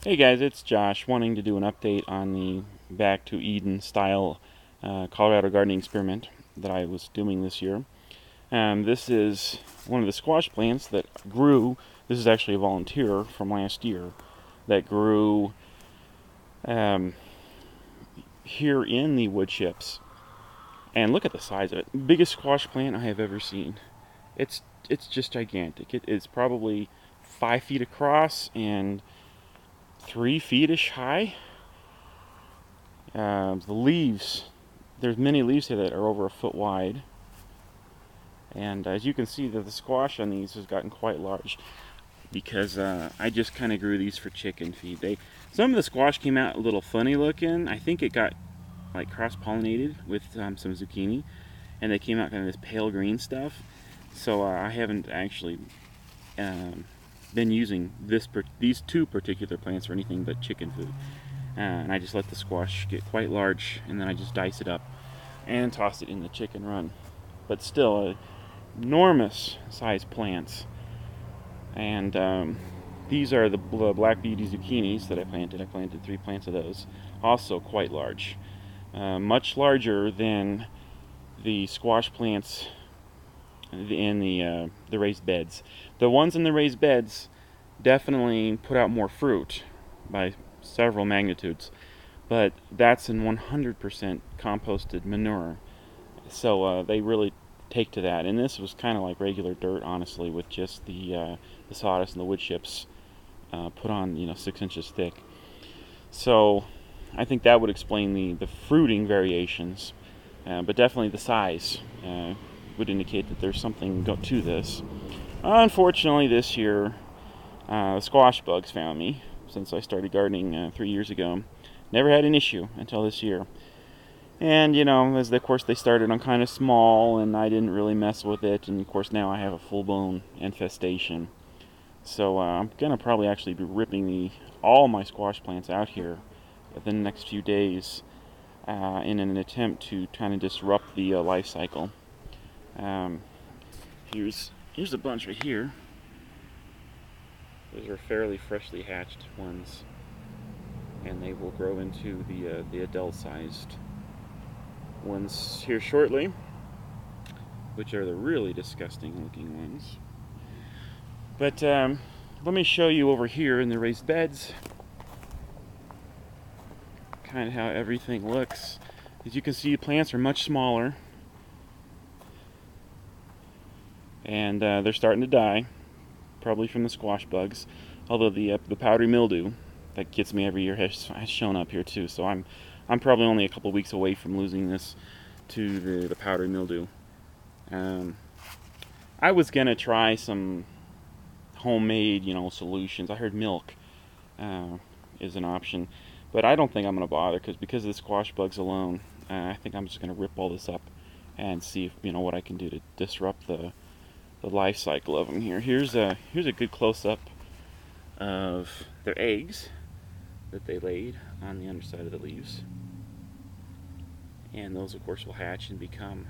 Hey guys, it's Josh wanting to do an update on the Back to Eden style Colorado gardening experiment that I was doing this year. This is one of the squash plants that grew. This is actually a volunteer from last year that grew um, here in the wood chips. And look at the size of it. Biggest squash plant I have ever seen. It's it's just gigantic. It is probably 5 feet across and 3 feet-ish high. The leaves, there's many leaves here that are over a foot wide, and as you can see, the squash on these has gotten quite large because I just kind of grew these for chicken feed. Some of the squash came out a little funny looking. I think it got like cross-pollinated with some zucchini, and they came out kind of this pale green stuff. So I haven't actually um, been using these two particular plants for anything but chicken food. And I just let the squash get quite large, and then I just dice it up and toss it in the chicken run. But still, enormous size plants. And these are the Black Beauty zucchinis that I planted. I planted 3 plants of those, also quite large, much larger than the squash plants in the raised beds. The ones in the raised beds definitely put out more fruit by several magnitudes, but that's in 100% composted manure. So they really take to that. And this was kind of like regular dirt, honestly, with just the sawdust and the wood chips put on, 6 inches thick. So I think that would explain the fruiting variations, but definitely the size would indicate that there's something to this. Unfortunately, this year, squash bugs found me since I started gardening 3 years ago. Never had an issue until this year. And, of course they started on kind of small, and I didn't really mess with it. And, of course, now I have a full-blown infestation. So I'm going to probably actually be ripping all my squash plants out here within the next few days in an attempt to kind of disrupt the life cycle. Um, here's a bunch right here. Those are fairly freshly hatched ones, and they will grow into the adult-sized ones here shortly, which are the really disgusting-looking ones. But let me show you over here in the raised beds, kind of how everything looks. As you can see, plants are much smaller, and they're starting to die, probably from the squash bugs. Although the powdery mildew that gets me every year has shown up here too. So I'm probably only a couple weeks away from losing this to the powdery mildew. I was gonna try some homemade, solutions. I heard milk is an option, but I don't think I'm gonna bother because of the squash bugs alone. I think I'm just gonna rip all this up and see if what I can do to disrupt the life cycle of them here. Here's a good close up of their eggs that they laid on the underside of the leaves, and those of course will hatch and become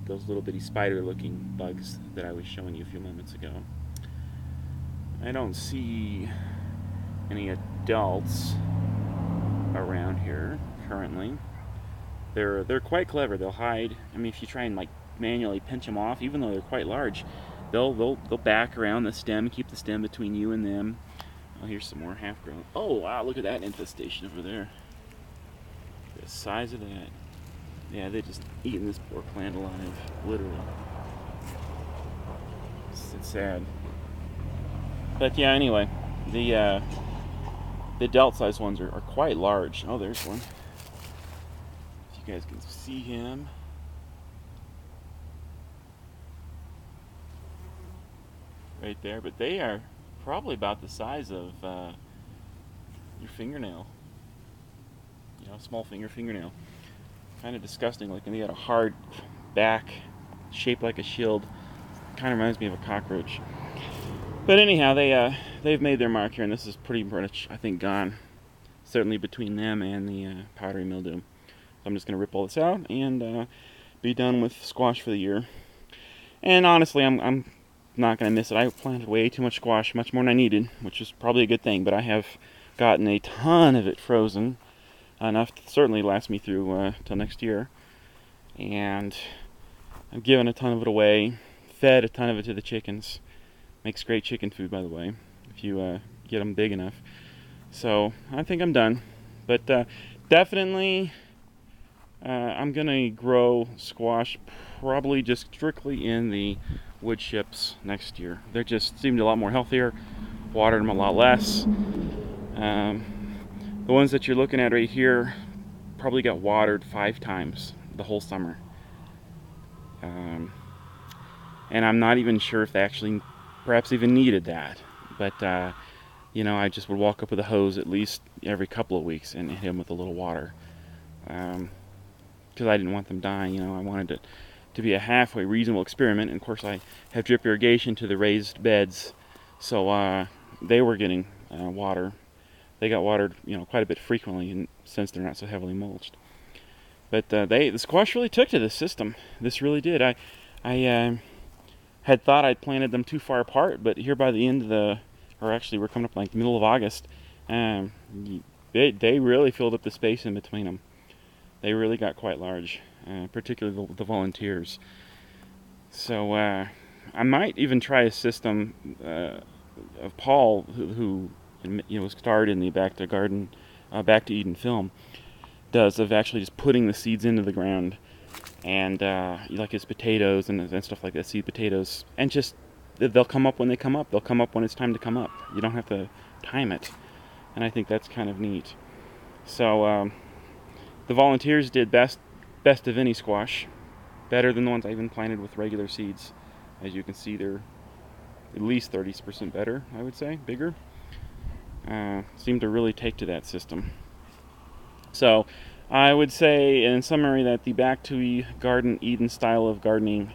those little bitty spider looking bugs that I was showing you a few moments ago. I don't see any adults around here currently. They're quite clever. They'll hide. I mean, if you try and like manually pinch them off, even though they're quite large, they'll back around the stem and keep the stem between you and them. Oh, here's some more half grown. Oh wow, look at that infestation over there. The size of that. Yeah, they're just eating this poor plant alive, literally. It's sad. But yeah, anyway, the adult sized ones are quite large. Oh, there's one. If you guys can see him. Right there, but they are probably about the size of your fingernail. Small fingernail. Kind of disgusting looking. They got a hard back, shaped like a shield. Kind of reminds me of a cockroach. But anyhow, they've made their mark here, and this is pretty much, I think, gone. Certainly between them and the powdery mildew. So I'm just gonna rip all this out and be done with squash for the year. And honestly, I'm not going to miss it. I planted way too much squash, much more than I needed, which is probably a good thing, but I have gotten a ton of it frozen, enough to certainly last me through till next year. And I've given a ton of it away, fed a ton of it to the chickens. Makes great chicken food, by the way, if you get them big enough. So I think I'm done. But definitely I'm going to grow squash probably just strictly in the wood chips next year. They just seemed a lot more healthier, watered them a lot less. The ones that you're looking at right here probably got watered 5 times the whole summer. And I'm not even sure if they actually perhaps even needed that. But, you know, I just would walk up with a hose at least every couple of weeks and hit them with a little water. Because I didn't want them dying, you know, I wanted it to be a halfway reasonable experiment. And of course I have drip irrigation to the raised beds, so they were getting water. They got watered, you know, quite a bit frequently, and since they're not so heavily mulched. But the squash really took to this system. This really did. I had thought I'd planted them too far apart, but here by the end of or actually we're coming up like the middle of August, they really filled up the space in between them. They really got quite large, particularly the volunteers. So I might even try a system of Paul, who you know, was starred in the Back to Eden film, does, of actually just putting the seeds into the ground, and like his potatoes and stuff like that, seed potatoes, and just they'll come up when they come up. They'll come up when it's time to come up. You don't have to time it, and I think that's kind of neat. So the volunteers did best of any squash, better than the ones I even planted with regular seeds. As you can see, they're at least 30% better, I would say, bigger. Seem to really take to that system. So I would say in summary that the Back to Eden style of gardening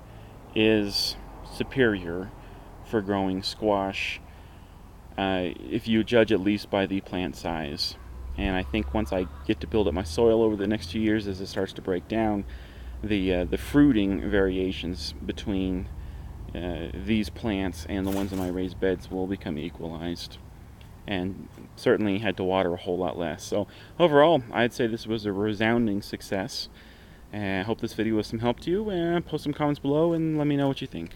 is superior for growing squash, if you judge at least by the plant size. And I think once I get to build up my soil over the next few years, as it starts to break down, the fruiting variations between these plants and the ones in my raised beds will become equalized, and certainly had to water a whole lot less. So overall, I'd say this was a resounding success. I hope this video was some help to you. Post some comments below and let me know what you think.